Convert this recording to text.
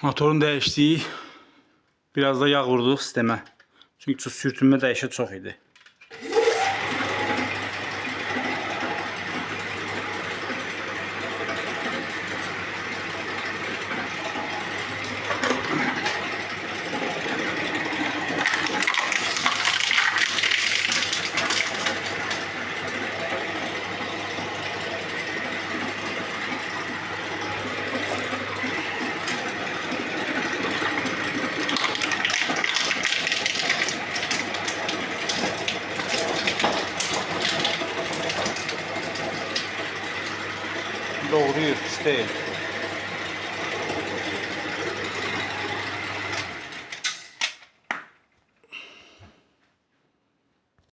Motorun değiştiği, biraz da yağ vurdu sisteme. Çünkü sürtünme dəyişə çox idi. Doğruyur, pis değil.